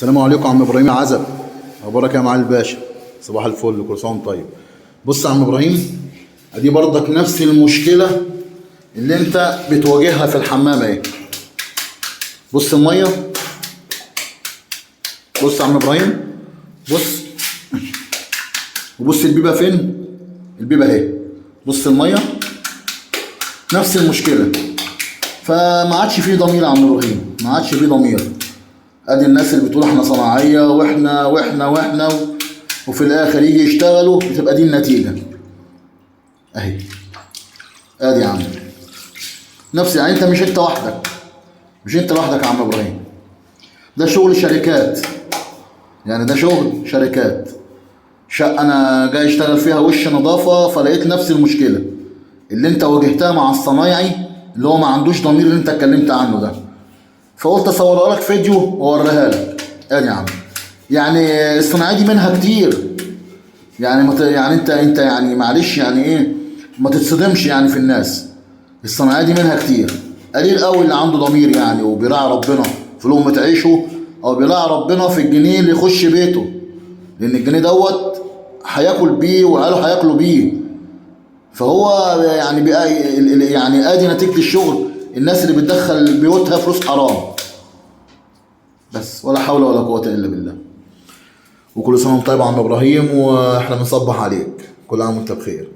السلام عليكم عم ابراهيم عزب. اخبارك يا معالي الباشا؟ صباح الفل، كل سنه وانت طيب. بص يا عم ابراهيم، ادي برضك نفس المشكله اللي انت بتواجهها في الحمام اهي. بص الميه، بص يا عم ابراهيم، بص وبص البيبه فين؟ البيبه اهي. بص الميه نفس المشكله، فما عادش فيه ضمير يا عم ابراهيم، ما عادش فيه ضمير. ادي الناس اللي بتقول احنا صناعيه واحنا وفي الاخر يجي يشتغلوا بتبقى دي النتيجه اهي. ادي يا عم نفس، يعني انت مش انت وحدك، مش انت لوحدك يا عم ابراهيم، ده شغل شركات، يعني ده شغل شركات. شقه انا جاي اشتغل فيها وش نظافه، فلقيت نفس المشكله اللي انت واجهتها مع الصنايعي اللي هو ما عندوش ضمير اللي انت اتكلمت عنه ده، فقلت اصورها لك فيديو واوريها لك. ادي يا عم، يعني الصناعيه دي منها كتير، يعني يعني انت يعني معلش يعني ايه، ما تتصدمش يعني في الناس. الصناعيه دي منها كتير، قليل قوي اللي عنده ضمير يعني وبيراعي ربنا في لقمه عيشه، او بيراعي ربنا في الجنيه اللي يخش بيته، لان الجنيه دوت هياكل بيه وعياله هياكلوا بيه. فهو يعني بقى يعني ادي نتيجه الشغل، الناس اللي بتدخل بيوتها فلوس حرام. بس ولا حول ولا قوه الا بالله. وكل سنه وانت طيب يا عم ابراهيم، واحنا بنصبح عليك، كل عام وانت بخير.